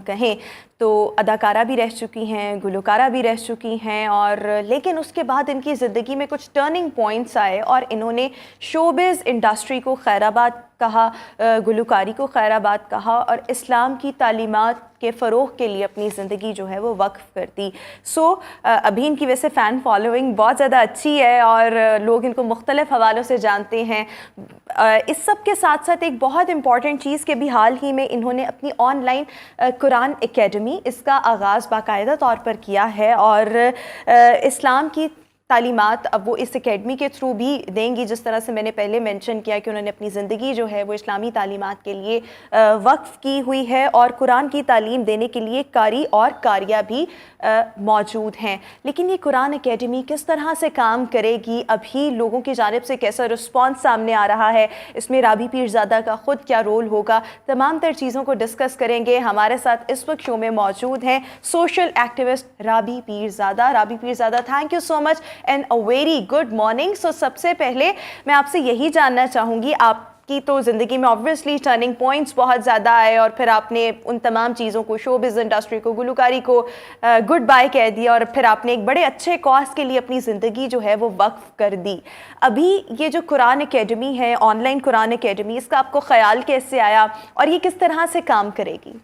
کہیں تو اداکارہ بھی رہ چکی ہیں، گلوکارہ بھی رہ چکی ہیں، اور لیکن اس کے بعد ان کی زندگی میں کچھ ٹرننگ پوائنٹس آئے اور انہوں نے شوبز انڈسٹری کو خیر آباد کہا، گلوکاری کو خیر آباد کہا اور اسلام کی تعلیمات کے فروغ کے لیے اپنی زندگی جو ہے وہ وقف کر دی. ابھی ان کی ویسے فین فالوئنگ بہت زیادہ اچھی ہے اور لوگ ان کو مختلف حوالوں سے جانتے ہیں. اس سب کے ساتھ ساتھ ایک بہت امپورٹنٹ چیز کہ بھی حال ہی میں انہوں نے اپنی آن لائن قرآن اکیڈمی اس کا آغاز باقاعدہ طور پر کیا ہے، اور اسلام کی تعلیمات اب وہ اس اکیڈمی کے تھرو بھی دیں گی. جس طرح سے میں نے پہلے مینشن کیا کہ انہوں نے اپنی زندگی جو ہے وہ اسلامی تعلیمات کے لیے وقف کی ہوئی ہے اور قرآن کی تعلیم دینے کے لیے قاری اور قاریہ بھی موجود ہیں. لیکن یہ قرآن اکیڈمی کس طرح سے کام کرے گی، ابھی لوگوں کی جانب سے کیسا رسپانس سامنے آ رہا ہے، اس میں رابی پیرزادہ کا خود کیا رول ہوگا، تمام تر چیزوں کو ڈسکس کریں گے. ہمارے ساتھ اس وقت شو میں موجود ہیں social activist Rabi Pirzada. Rabi Pirzada, thank you so much and a very good morning. سب سے پہلے میں آپ سے یہی جاننا چاہوں گی، آپ کی تو زندگی میں آبویسلی ٹرننگ پوائنٹس بہت زیادہ آئے اور پھر آپ نے ان تمام چیزوں کو، شوبز انڈسٹری کو، گلوکاری کو گڈ بائی کہہ دیا اور پھر آپ نے ایک بڑے اچھے کاز کے لیے اپنی زندگی جو ہے وہ وقف کر دی. ابھی یہ جو قرآن اکیڈمی ہے، آن لائن قرآن اکیڈمی، اس کا آپ کو خیال کیسے آیا اور یہ کس طرح سے کام کرے گی؟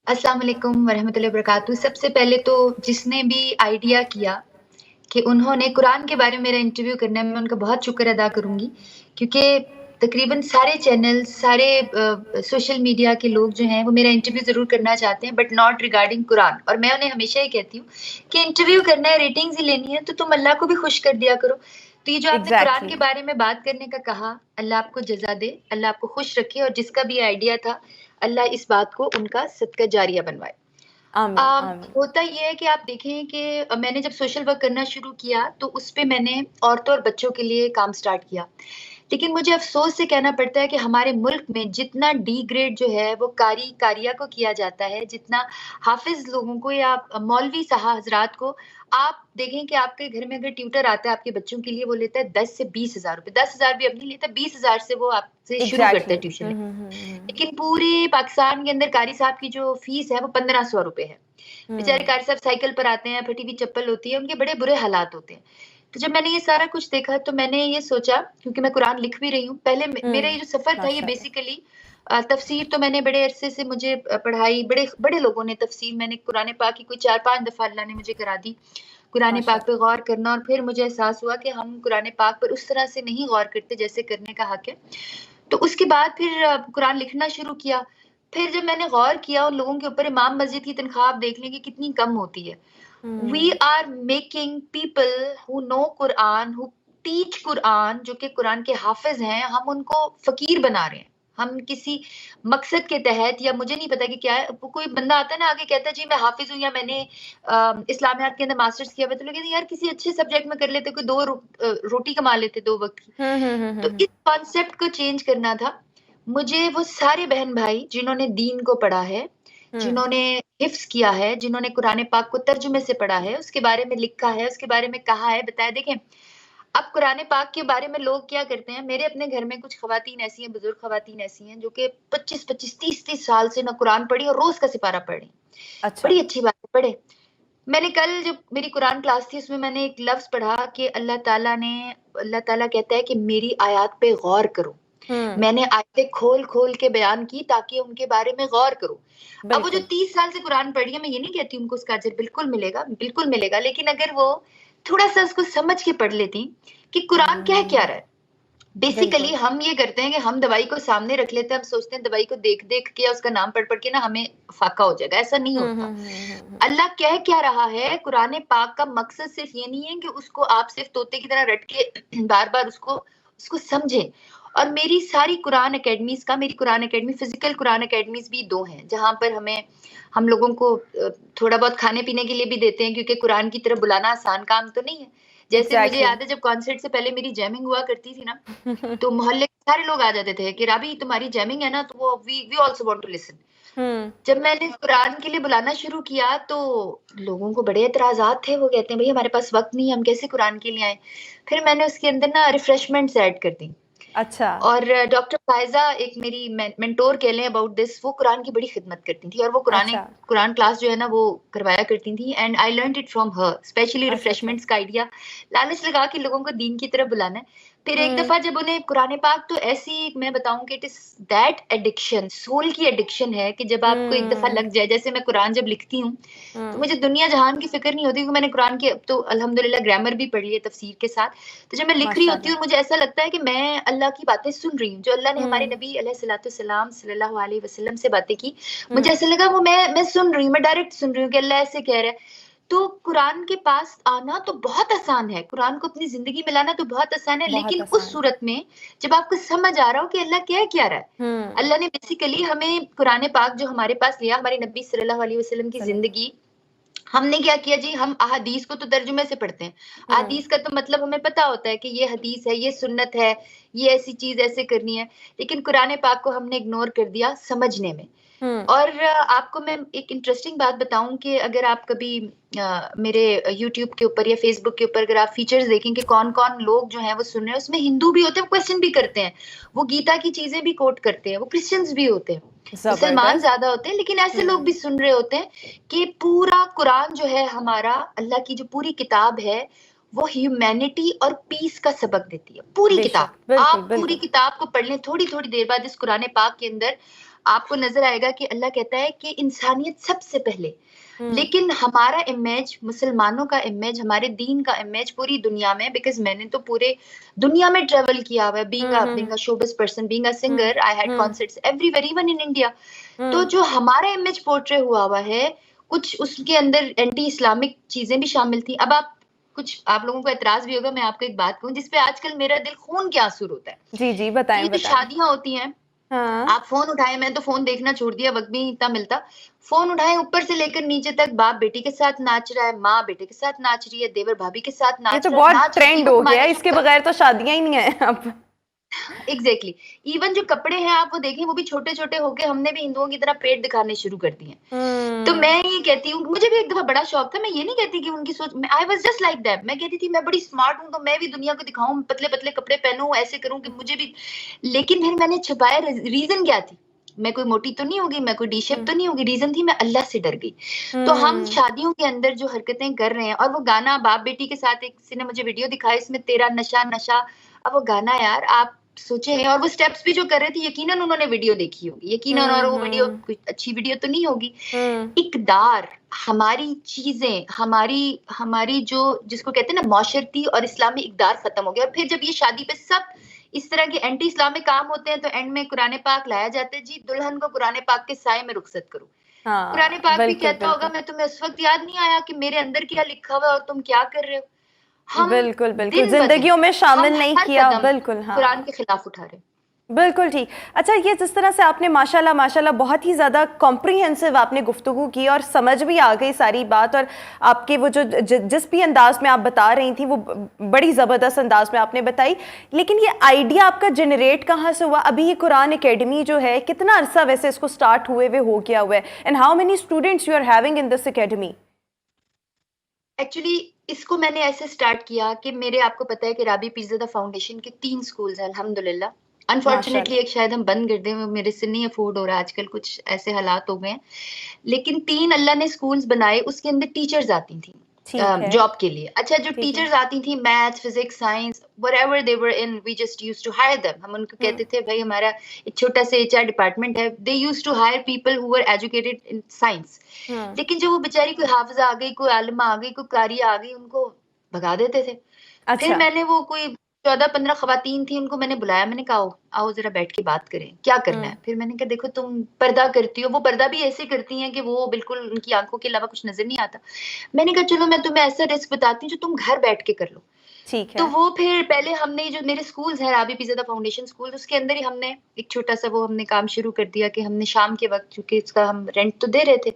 السلام علیکم ورحمۃ اللہ وبرکاتہ. سب سے پہلے تو جس نے بھی آئیڈیا کیا کہ انہوں نے قرآن کے بارے میں میرا انٹرویو کرنا ہے، میں ان کا بہت شکر ادا کروں گی، کیونکہ تقریباً سارے چینل، سارے سوشل میڈیا کے لوگ جو ہیں وہ میرا انٹرویو ضرور کرنا چاہتے ہیں، بٹ ناٹ ریگارڈنگ قرآن. اور میں انہیں ہمیشہ یہ کہتی ہوں کہ انٹرویو کرنا ہے، ریٹنگز ہی لینی ہے تو تم اللہ کو بھی خوش کر دیا کرو. تو یہ جو آپ نے قرآن کے بارے میں بات کرنے کا کہا، اللہ آپ کو جزا دے، اللہ آپ کو خوش رکھے، اور جس کا بھی آئیڈیا تھا اللہ اس بات کو ان کا صدقہ جاریہ بنوائے. ہوتا یہ ہے کہ آپ دیکھیں کہ میں نے جب سوشل ورک کرنا شروع کیا تو اس پہ میں نے عورتوں اور بچوں کے لیے کام سٹارٹ کیا، لیکن مجھے افسوس سے کہنا پڑتا ہے کہ ہمارے ملک میں جتنا ڈی گریڈ جو ہے وہ قاری قاریہ کو کیا جاتا ہے، جتنا حافظ لوگوں کو یا مولوی صاحب حضرات کو، آپ دیکھیں کہ آپ کے گھر میں اگر ٹیوٹر آتا ہے آپ کے بچوں کے لیے، وہ لیتا ہے 10 سے 20 ہزار روپے. 10 ہزار بھی اب نہیں لیتا، 20 ہزار سے وہ آپ سے شروع کرتا ہے ٹیوشن. لیکن پورے پاکستان کے اندر قاری صاحب کی جو فیس ہے وہ 1500 روپے ہے. بیچارے قاری صاحب سائیکل پر آتے ہیں، پھٹی ہوئی چپل ہوتی ہے، ان کے بڑے برے حالات ہوتے ہیں. تو جب میں نے یہ سارا کچھ دیکھا تو میں نے یہ سوچا، کیونکہ میں قرآن لکھ بھی رہی ہوں، پہلے میرا یہ جو سفر تھا یہ بیسیکلی تفسیر تو میں نے بڑے عرصے سے مجھے پڑھائی، بڑے لوگوں نے تفسیر، میں نے قرآن پاک کی کوئی 4-5 دفعہ اللہ نے مجھے کرا دی قرآن پاک پہ غور کرنا، اور پھر مجھے احساس ہوا کہ ہم قرآن پاک پر اس طرح سے نہیں غور کرتے جیسے کرنے کا حق ہے. تو اس کے بعد پھر قرآن لکھنا شروع کیا. پھر جب میں نے غور کیا ان لوگوں کے اوپر، امام مسجد کی تنخواہ آپ دیکھ لیں کہ کتنی کم ہوتی ہے. We are making people who know Quran, who teach Quran, جو کہ قرآن کے حافظ ہیں، ہم ان کو فقیر بنا رہے ہیں. ہم کسی مقصد کے تحت، یا مجھے نہیں پتا کہ کیا ہے، کوئی بندہ آتا ہے نا آگے کہتا ہے جی میں حافظ ہوں یا میں نے اسلامیات کے اندر ماسٹرز کیا ہوا، تو لوگ کہتے ہیں یار کسی اچھے سبجیکٹ میں کر لیتے، کوئی 2 روٹی کما لیتے 2 وقت کی. تو اس کانسیپٹ کو چینج کرنا تھا مجھے. وہ سارے بہن بھائی جنہوں نے دین کو پڑھا ہے، جنہوں نے حفظ کیا ہے، جنہوں نے قرآن پاک کو ترجمے سے پڑھا ہے، اس کے بارے میں لکھا ہے، اس کے بارے میں کہا ہے، بتایا. دیکھیں اب قرآن پاک کے بارے میں لوگ کیا کرتے ہیں، میرے اپنے گھر میں کچھ خواتین ایسی ہیں، بزرگ خواتین ایسی ہیں جو کہ 25-30 سال سے نہ قرآن پڑھی اور روز کا سپارہ پڑھ رہی. بڑی اچھی بات ہے، پڑھے. میں نے کل جو میری قرآن کلاس تھی اس میں نے ایک لفظ پڑھا کہ اللہ تعالیٰ کہتا ہے کہ میری آیات پہ غور کرو. میں نے آیتیں کھول کھول کے بیان کی تاکہ ان کے بارے میں غور کرو. اب وہ جو 30 سال سے قرآن پڑھی ہے، میں یہ نہیں کہتی ان کو اس کا اجر بالکل ملے گا، بالکل ملے گا، لیکن اگر وہ تھوڑا سا اس کو سمجھ کے پڑھ لیتی کہ قرآن کیا رہا ہے. بیسیکلی ہم یہ کرتے ہیں کہ ہم دوائی کو سامنے رکھ لیتے ہیں، ہم سوچتے ہیں دوائی کو دیکھ دیکھ کے اس کا نام پڑھ پڑھ کے نا ہمیں فاقہ ہو جائے گا. ایسا نہیں ہوتا. اللہ کہہ کیا رہا ہے، قرآن پاک کا مقصد صرف یہ نہیں ہے کہ اس کو آپ صرف طوطے کی طرح رٹ کے بار بار اس کو سمجھیں. اور میری ساری قرآن اکیڈمیز کا، میری قرآن اکیڈمی فزیکل قرآن اکیڈمیز بھی 2 ہیں جہاں پر ہم لوگوں کو تھوڑا بہت کھانے پینے کے لیے بھی دیتے ہیں، کیونکہ قرآن کی طرف بلانا آسان کام تو نہیں ہے. جیسے مجھے یاد ہے جب کانسرٹ سے پہلے میری جیمنگ ہوا کرتی تھی نا، تو محلے کے سارے لوگ آ جاتے تھے کہ رابی تمہاری جیمنگ ہے نا، تو وہ we also want to listen. جب میں نے قرآن کے لیے بلانا شروع کیا تو لوگوں کو بڑے اعتراضات تھے. وہ کہتے ہیں بھائی ہمارے پاس وقت نہیں ہے، ہم کیسے قرآن کے لیے آئیں. پھر میں نے اس کے اندر نا ریفریشمنٹس ایڈ کر دی. اچھا اور ڈاکٹر فائزہ ایک میری مینٹور کہہ لیں اباؤٹ دس، وہ قرآن کی بڑی خدمت کرتی تھی اور وہ اچھا قرآن کلاس جو ہے نا وہ کروایا کرتی تھی. And I learned it from her, especially اچھا اچھا ریفریشمنٹس کا آئیڈیا، لالچ لگا کے لوگوں کو دین کی طرف بلانا ہے. پھر ایک ہوں دفعہ جب انہیں قرآن پاک، تو ایسی میں بتاؤں کہ it is that addiction, civil کی ایڈکشن ہے کہ جب آپ کو ایک دفعہ ہوں لگ جائے. جیسے میں قرآن جب لکھتی ہوں تو ہوں مجھے دنیا جہان کی فکر نہیں ہوتی، کیونکہ میں نے قرآن کے اب تو الحمدللہ گرامر بھی پڑھ لی ہے تفسیر کے ساتھ. تو جب میں لکھ رہی ماشاء ہوتی اللہ ہوں مجھے ایسا لگتا ہے کہ میں اللہ کی باتیں سن رہی ہوں، جو اللہ نے ہمارے ہوں نبی علیہ الصلوۃ والسلام صلی اللہ علیہ وسلم سے باتیں کی. مجھے ہوں ایسا لگا وہ میں سن رہی ہوں، میں ڈائریکٹ سن رہی ہوں کہ اللہ ایسے کہہ رہا ہے. تو قرآن کے پاس آنا تو بہت آسان ہے، قرآن کو اپنی زندگی میں لانا تو بہت آسان ہے، بہت لیکن اس آسان ہے صورت میں جب آپ کو سمجھ آ رہا ہو کہ اللہ کیا رہا ہے. ہوں اللہ نے بیسیکلی ہمیں قرآن پاک جو ہمارے پاس لیا، ہمارے نبی صلی اللہ علیہ وسلم کی صلی اللہ زندگی، ہم نے کیا کیا جی، ہم احادیث کو تو ترجمے سے پڑھتے ہیں. ہوں احادیث کا تو مطلب ہمیں پتا ہوتا ہے کہ یہ حدیث ہے، یہ سنت ہے، یہ ایسی چیز ایسے کرنی ہے. لیکن قرآن پاک کو ہم نے اگنور کر دیا سمجھنے میں. ہوں اور آپ کو میں ایک انٹرسٹنگ بات بتاؤں کہ اگر آپ کبھی میرے یوٹیوب کے اوپر یا فیس بک کے اوپر اگر آپ فیچرز دیکھیں کہ کون کون لوگ جو ہیں وہ سن رہے ہیں، اس میں ہندو بھی ہوتے ہیں، وہ کوشچن بھی کرتے ہیں، وہ گیتا کی چیزیں بھی کوٹ کرتے ہیں، وہ کرسچنز بھی ہوتے ہیں، مسلمان زبردست زیادہ ہوتے ہیں، لیکن ایسے لوگ ہوں بھی سن رہے ہوتے ہیں کہ پورا قرآن جو ہے ہمارا، اللہ کی جو پوری کتاب ہے وہ ہیومینٹی اور پیس کا سبق دیتی ہے. پوری بے کتاب، شک بالکل آپ پوری بالکل کتاب کو پڑھ لیں تھوڑی تھوڑی دیر بعد، اس قرآن پاک کے اندر آپ کو نظر آئے گا کہ اللہ کہتا ہے کہ انسانیت سب سے پہلے. ہوں لیکن ہمارا امیج، مسلمانوں کا امیج، ہمارے دین کا امیج پوری دنیا میں، بیکاز میں نے تو پورے دنیا میں ٹریول کیا ہوا ہے، being a showbiz person, being a ہوں سنگر، آئی ہیڈ ہوں concerts every where even in India. تو ہوں جو ہمارا امیج پورٹری ہوا ہے، کچھ اس کے اندر اینٹی اسلامک چیزیں بھی شامل تھیں. اب آپ لوگوں کو اعتراض بھی ہوگا، میں آپ کو ایک بات کہوں جس پہ آج کل میرا دل خون کے آنسو ہوتا ہے. جی جی بتائیں یہ جو بتائیں شادیاں ہوتی ہیں، ہاں آپ فون اٹھائے، میں تو فون دیکھنا چھوڑ دیا، وقت بھی نہیں اتنا ملتا. فون اٹھائے، اوپر سے لے کر نیچے تک باپ بیٹی کے ساتھ ناچ رہا ہے، ماں بیٹے کے ساتھ ناچ رہی ہے، دیور بھابھی کے ساتھ یہ ناچ تو رہا ہے، بہت ناچ رہے. ٹرینڈ ایون ہو گیا ہمارے ہے، جو اس کے بغیر تو شادیاں ہی نہیں ہیں اب ایگزیکٹلی ایون جو کپڑے ہیں آپ وہ دیکھیں، وہ بھی چھوٹے چھوٹے ہو کے ہم نے بھی ہندوؤں کی طرح پیٹ دکھانے شروع کر دیے ہیں. تو ہوں میں یہ کہتی ہوں، مجھے بھی ایک دفعہ بڑا شوق تھا، میں یہ نہیں کہتی کہ ان کی سوچ، I was just like that. میں کہتی تھی میں بڑی اسمارٹ ہوں تو میں بھی دنیا کو دکھاؤں، پتلے پتلے کپڑے پہنوں، ایسے کروں کہ مجھے بھی. لیکن پھر میں نے چھپایا، ریزن کیا تھی، میں کوئی موٹی تو نہیں ہوگی، میں کوئی ڈی شیپ ہوں تو نہیں ہوگی، ریزن تھی میں اللہ سے ڈر گئی. تو ہم ہوں شادیوں کے اندر جو حرکتیں کر رہے ہیں، اور وہ گانا باپ بیٹی کے ساتھ، ایک کسی نے مجھے ویڈیو دکھایا، اس میں تیرا نشہ نشہ. اب وہ گانا یار آپ سوچے ہیں، اور وہ سٹیپس بھی جو کر رہے تھے، یقیناً انہوں نے ویڈیو دیکھی ہوگی، یقیناً، اور وہ ویڈیو ہوں کوئی اچھی ویڈیو تو نہیں ہوگی. ہوں اقدار، ہماری چیزیں، ہماری جو جس کو کہتے ہیں نا معاشرتی اور اسلامی اقدار ختم ہو گیا. اور پھر جب یہ شادی پہ سب اس طرح کے اینٹی اسلامک کام ہوتے ہیں تو اینڈ میں قرآن پاک لایا جاتا ہے، جی دلہن کو قرآن پاک کے سائے میں رخصت کرو. قرآن ہاں پاک بھی بالکل کہتا ہوگا، بالکل میں تمہیں اس وقت یاد نہیں آیا کہ میرے اندر کیا لکھا ہوا ہے اور تم کیا کر رہے ہو. ہم بالکل بالکل دن بدن، زندگیوں میں ہم شامل نہیں ہر کیا قدم بالکل ہاں قرآن کے خلاف اٹھا رہے ہیں. بالکل ٹھیک. اچھا یہ جس طرح سے آپ نے ماشاءاللہ بہت ہی زیادہ کمپریہنسو آپ نے گفتگو کی اور سمجھ بھی آ گئی ساری بات، اور آپ کے وہ جو جس بھی انداز میں آپ بتا رہی تھیں وہ بڑی زبردست انداز میں آپ نے بتائی. لیکن یہ آئیڈیا آپ کا جنریٹ کہاں سے ہوا؟ ابھی یہ قرآن اکیڈمی جو ہے کتنا عرصہ ویسے اس کو سٹارٹ ہوئے ہو گیا ہوا ہے، and how many students you are having in this academy? Actually اس کو میں نے ایسے سٹارٹ کیا کہ میرے، آپ کو پتا ہے کہ رابی پیرزادہ فاؤنڈیشن کے 3 سکولز ہیں الحمدللہ. ماشاء انفارچونیٹلی اللہ ایک شاید ہم بند کر دیں، میرے سے نہیں افورڈ ہو رہا آج کل، کچھ ایسے حالات ہو گئے ہیں. لیکن 3 اللہ نے سکولز بنائے، اس کے اندر ٹیچرز آتی تھیں ٹھیک ہے جاب کے لیے. اچھا جو ٹھیک ہے ٹیچرز آتی تھیں math, physics, science, whatever they were in, we just used to hire them. ہم ان کو ہوں کہتے تھے بھائی ہمارا ایک چھوٹا سا HR ڈپارٹمنٹ ہے. They used to hire people who were educated in science. ہوں لیکن جو وہ بیچاری کوئی حافظہ آ گئی، کوئی عالمہ آ گئی، کوئی قاری آ گئی، ان کو بھگا دیتے تھے. پھر اچھا میں نے وہ کوئی 14-15 خواتین تھیں، ان کو میں نے بلایا، میں نے کہا آؤ ذرا بیٹھ کے بات کریں، کیا کرنا ہوں ہے. پھر میں نے کہا دیکھو تم پردہ کرتی ہو، وہ پردہ بھی ایسے کرتی ہیں کہ وہ بالکل ان کی آنکھوں کے علاوہ کچھ نظر نہیں آتا. میں نے کہا چلو میں تمہیں ایسا رسک بتاتی ہوں جو تم گھر بیٹھ کے کر لو. ٹھیک تو ہے وہ پھر پہلے ہم نے جو میرے سکولز ہیں رابی پیرزادہ فاؤنڈیشن سکول، اس کے اندر ہی ہم نے ایک چھوٹا سا وہ ہم نے کام شروع کر دیا کہ ہم نے شام کے وقت، چونکہ اس کا ہم رینٹ تو دے رہے تھے،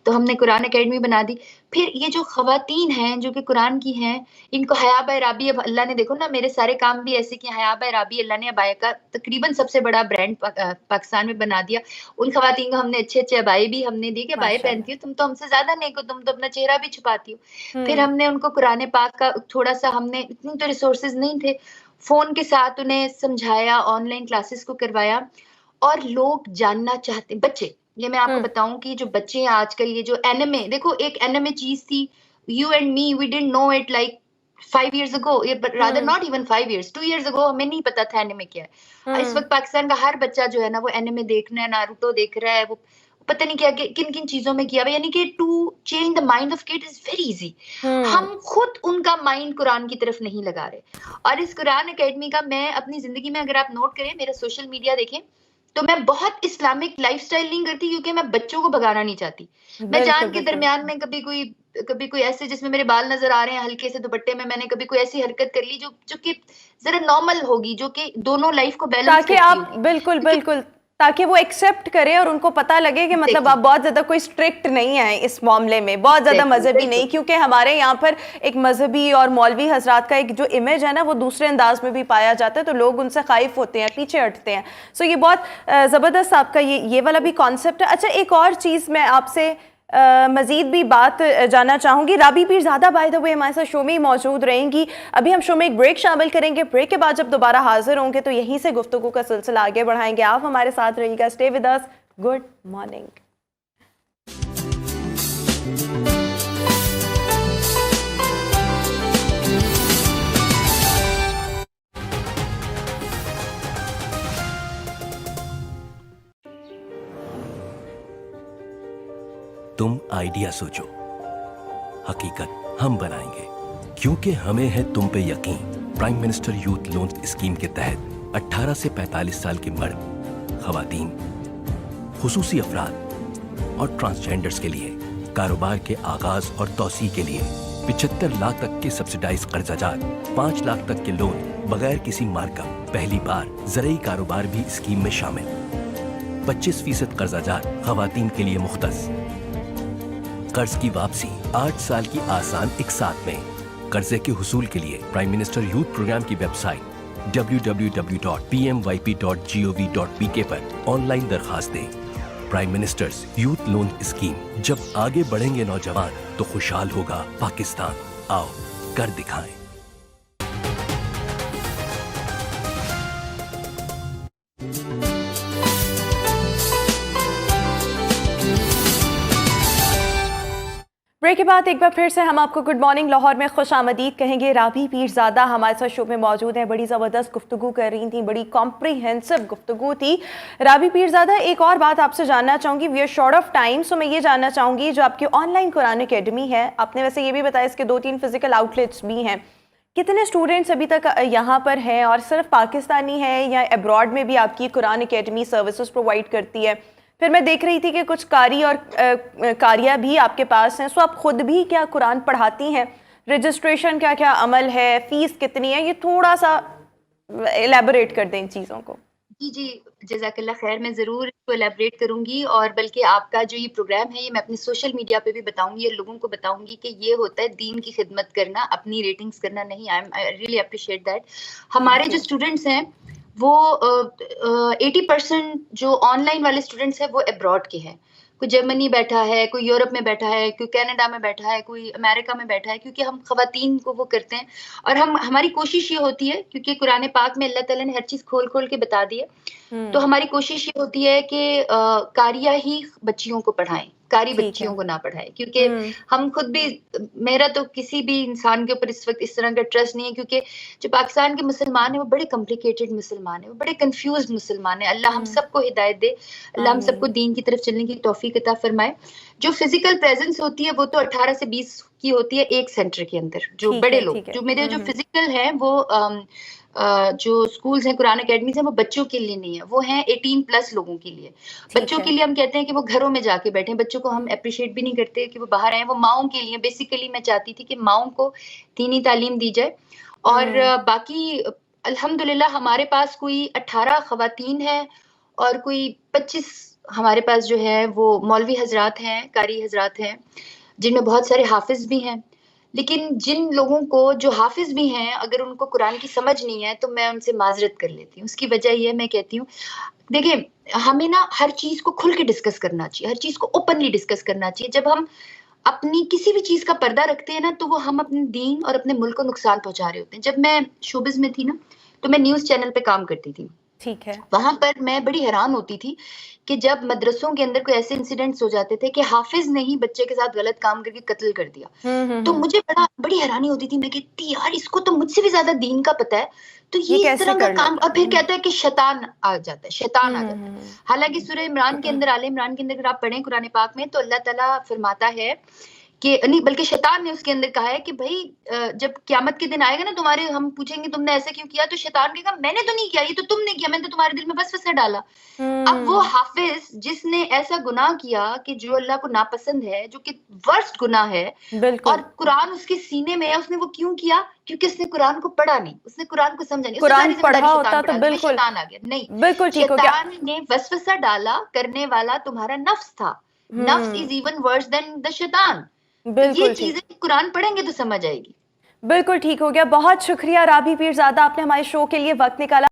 تو ہم نے قرآن اکیڈمی بنا دی. پھر یہ جو خواتین ہیں جو کہ قرآن کی ہیں، ان کو حیا بائے رابی، اب اللہ نے دیکھو نا میرے سارے کام بھی ایسے کیے. حیا بائے رابی اللہ نے ابایا کا تقریباً سب سے بڑا برانڈ پاکستان میں بنا دیا. ان خواتین کو ہم نے اچھے اچھے ابائے بھی ہم نے دی کہ ابائے ماشاء پہنتی اللہ ہو، تم تو ہم سے زیادہ نیک ہو، تم تو اپنا چہرہ بھی چھپاتی ہو. پھر ہوں ہم نے ان کو قرآن پاک کا تھوڑا سا، ہم نے اتنی تو ریسورسز نہیں تھے، فون کے ساتھ انہیں سمجھایا, آن لائن کلاسز کو کروایا, اور لوگ جاننا چاہتے ہیں بچے. یہ میں آپ کو بتاؤں کہ جو بچے ہیں آج کل, یہ جو اینیمے, دیکھو ایک اینیمے چیز تھی, یو اینڈ می وی ڈidn't know it like 5 years ago, rather not even 5 years, 2 years ago ہمیں نہیں پتا تھا اینیمے کیا ہے. اس وقت پاکستان کا ہر بچہ جو ہے نا وہ اینیمے دیکھ رہا ہے, ناروٹو دیکھ رہا ہے, وہ پتہ نہیں کیا کن کن چیزوں میں کیا ہوا, یعنی کہ to change the mind of kid is very easy. ہم خود ان کا مائنڈ قرآن کی طرف نہیں لگا رہے. اور اس قرآن اکیڈمی کا میں اپنی زندگی میں, اگر آپ نوٹ کریں میرا سوشل میڈیا دیکھیں, تو میں بہت اسلامک لائف سٹائل نہیں کرتی, کیونکہ میں بچوں کو بھگانا نہیں چاہتی. میں جان کے درمیان میں کبھی کوئی ایسے جس میں میرے بال نظر آ رہے ہیں ہلکے سے دوپٹے میں نے کبھی کوئی ایسی حرکت کر لی جو کہ ذرا نارمل ہوگی, جو کہ دونوں لائف کو بیلنس کرتی تاکہ آپ بالکل تاکہ وہ ایکسیپٹ کریں اور ان کو پتہ لگے کہ مطلب آپ بہت زیادہ کوئی اسٹرکٹ نہیں ہیں اس معاملے میں, بہت زیادہ مذہبی نہیں, کیونکہ ہمارے یہاں پر ایک مذہبی اور مولوی حضرات کا ایک جو امیج ہے نا وہ دوسرے انداز میں بھی پایا جاتا ہے, تو لوگ ان سے خائف ہوتے ہیں, پیچھے ہٹتے ہیں. سو یہ بہت زبردست آپ کا یہ والا بھی کانسیپٹ ہے. اچھا, ایک اور چیز میں آپ سے مزید بھی بات جاننا چاہوں گی. رابی پیرزادہ بائی دا وے ہمارے ساتھ شو میں ہی موجود رہیں گی. ابھی ہم شو میں ایک بریک شامل کریں گے, بریک کے بعد جب دوبارہ حاضر ہوں گے تو یہیں سے گفتگو کا سلسلہ آگے بڑھائیں گے. آپ ہمارے ساتھ رہیے گا. Stay with us. Good morning. تم آئیڈیا سوچو, حقیقت ہم بنائیں گے, کیونکہ ہمیں ہے تم پہ یقین. Prime minister youth loan scheme کے تحت 18 سے 45 سال کے مرد, خواتین, خصوصی افراد اور ٹرانسجینڈرز کے لیے کاروبار کے آغاز اور توسیع کے لیے 75 لاکھ تک کے سبسڈائز قرضہ جات, 5 لاکھ تک کے لون بغیر کسی مارک اپ. پہلی بار زرعی کاروبار بھی اسکیم میں شامل. 25% قرضہ جات خواتین کے لیے مختص. قرض کی واپسی 8 سال کی آسان اقساط میں. قرضے کے حصول کے لیے پرائم منسٹر یوتھ پروگرام کی ویب سائٹ www.pmyp.gov.pk پر آن لائن درخواست دیں. Prime minister's youth loan scheme. جب آگے بڑھیں گے نوجوان تو خوشحال ہوگا پاکستان. آؤ کر دکھائیں. بریک کے بعد ایک بار پھر سے ہم آپ کو گڈ مارننگ لاہور میں خوش آمدید کہیں گے. رابی پیرزادہ ہمارے ساتھ شو میں موجود ہیں. بڑی زبردست گفتگو کر رہی تھیں, بڑی کمپریہنسو گفتگو تھی. رابی پیرزادہ, ایک اور بات آپ سے جاننا چاہوں گی. We are short of time, so میں یہ جاننا چاہوں گی جو آپ کی آن لائن قرآن اکیڈمی ہے, آپ نے ویسے یہ بھی بتایا اس کے 2-3 فزیکل آؤٹ لیٹس بھی ہیں, کتنے اسٹوڈنٹس ابھی تک یہاں پر ہیں, اور صرف پاکستانی ہیں یا ابراڈ میں بھی آپ کی قرآن اکیڈمی سروسز پرووائڈ کرتی ہے؟ پھر میں دیکھ رہی تھی کہ کچھ قاری اور قاریہ بھی آپ کے پاس ہیں, سو آپ خود بھی کیا قرآن پڑھاتی ہیں؟ رجسٹریشن کیا کیا عمل ہے, فیس کتنی ہے, یہ تھوڑا سا ایلیبوریٹ کر دیں ان چیزوں کو. جی جزاک اللہ خیر, میں ضرور اس کو ایلیبریٹ کروں گی. اور بلکہ آپ کا جو یہ پروگرام ہے یہ میں اپنی سوشل میڈیا پہ بھی بتاؤں گی, لوگوں کو بتاؤں گی کہ یہ ہوتا ہے دین کی خدمت کرنا, اپنی ریٹنگز کرنا نہیں. I really appreciate that. ہمارے جو اسٹوڈنٹس ہیں وہ 80% جو آن لائن والے اسٹوڈنٹس ہیں وہ ابراڈ کے ہیں. کوئی جرمنی بیٹھا ہے, کوئی یورپ میں بیٹھا ہے, کوئی کینیڈا میں بیٹھا ہے, کوئی امریکہ میں بیٹھا ہے, کیونکہ ہم خواتین کو وہ کرتے ہیں. اور ہماری کوشش یہ ہوتی ہے, کیونکہ قرآن پاک میں اللہ تعالیٰ نے ہر چیز کھول کھول کے بتا دی ہے, تو ہماری کوشش یہ ہوتی ہے کہ قاریہ ہی بچیوں کو پڑھائیں, قاری بچیوں کو نہ پڑھائیں. کیونکہ ہم خود بھی, میرا تو کسی بھی انسان کے اوپر اس وقت اس طرح کا ٹرسٹ نہیں ہے, کیونکہ جو پاکستان کے مسلمان ہیں وہ بڑے کمپلیکیٹڈ مسلمان ہیں, وہ بڑے کنفیوزڈ مسلمان ہیں. اللہ ہم سب کو ہدایت دے, اللہ ہم سب کو دین کی طرف چلنے کی توفیق عطا فرمائے. جو فزیکل پریزنس ہوتی ہے وہ تو 18 سے 20 کی ہوتی ہے ایک سینٹر کے اندر. جو بڑے لوگ, جو میرے جو فزیکل ہیں وہ جو اسکولز ہیں, قرآن اکیڈمیز ہیں, وہ بچوں کے لیے نہیں ہے, وہ ہیں 18+ لوگوں کے لیے. بچوں کے لیے ہم کہتے ہیں کہ وہ گھروں میں جا کے بیٹھیں. بچوں کو ہم اپریشیٹ بھی نہیں کرتے کہ وہ باہر آئیں. وہ ماؤں کے لیے, بیسیکلی میں چاہتی تھی کہ ماؤں کو دینی تعلیم دی جائے. اور باقی الحمدللہ ہمارے پاس کوئی 18 خواتین ہیں اور کوئی 25 ہمارے پاس جو ہے وہ مولوی حضرات ہیں, قاری حضرات ہیں, جن میں بہت سارے حافظ بھی ہیں. لیکن جن لوگوں کو جو حافظ بھی ہیں, اگر ان کو قرآن کی سمجھ نہیں ہے تو میں ان سے معذرت کر لیتی ہوں. اس کی وجہ یہ میں کہتی ہوں, دیکھیں ہمیں نا ہر چیز کو کھل کے ڈسکس کرنا چاہیے, ہر چیز کو اوپنلی ڈسکس کرنا چاہیے. جب ہم اپنی کسی بھی چیز کا پردہ رکھتے ہیں نا تو وہ ہم اپنے دین اور اپنے ملک کو نقصان پہنچا رہے ہوتے ہیں. جب میں شوبز میں تھی نا تو میں نیوز چینل پہ کام کرتی تھی. ٹھیک ہے. وہاں پر میں بڑی حیران ہوتی تھی کہ جب مدرسوں کے اندر کوئی ایسے انسیڈنٹس ہو جاتے تھے کہ حافظ نے ہی بچے کے ساتھ غلط کام کر کے قتل کر دیا, تو مجھے بڑی حیرانی ہوتی تھی. میں کہتی یار اس کو تو مجھ سے بھی زیادہ دین کا پتہ ہے, تو یہ اس طرح کا کام. اور پھر کہتا ہے کہ شیطان آ جاتا ہے. حالانکہ سورہ عمران کے اندر, آل عمران کے اندر اگر آپ پڑھیں قرآن پاک میں, تو اللہ تعالیٰ فرماتا ہے کہ نہیں, بلکہ شیطان نے اس کے اندر کہا ہے کہ بھائی جب قیامت کے دن آئے گا نا تمہارے, ہم پوچھیں گے تم نے ایسا کیوں کیا, تو شیطان نے کہا میں نے تو نہیں کیا, یہ تو تم نے کیا, میں نے تو تمہارے دل میں وسوسہ ڈالا. اب وہ حافظ جس نے ایسا گناہ کیا کہ جو اللہ کو ناپسند ہے, جو کہ ورسٹ گناہ ہے, اور قرآن اس کے سینے میں ہے, اس نے وہ کیوں کیا؟ کیونکہ اس نے قرآن کو پڑھا نہیں, اس نے قرآن کو سمجھا نہیں. قرآن پڑھا ہوتا تو بالکل شیطان آ گیا. نہیں, بالکل ٹھیک ہو گیا. شیطان نے وسوسہ ڈالا, کرنے والا تمہارا نفس تھا. نفس از ایون ورس دین دا شیطان. یہ چیزیں قرآن پڑھیں گے تو سمجھ آئے گی. بالکل ٹھیک ہو گیا. بہت شکریہ رابی پیرزادہ, آپ نے ہمارے شو کے لیے وقت نکالا.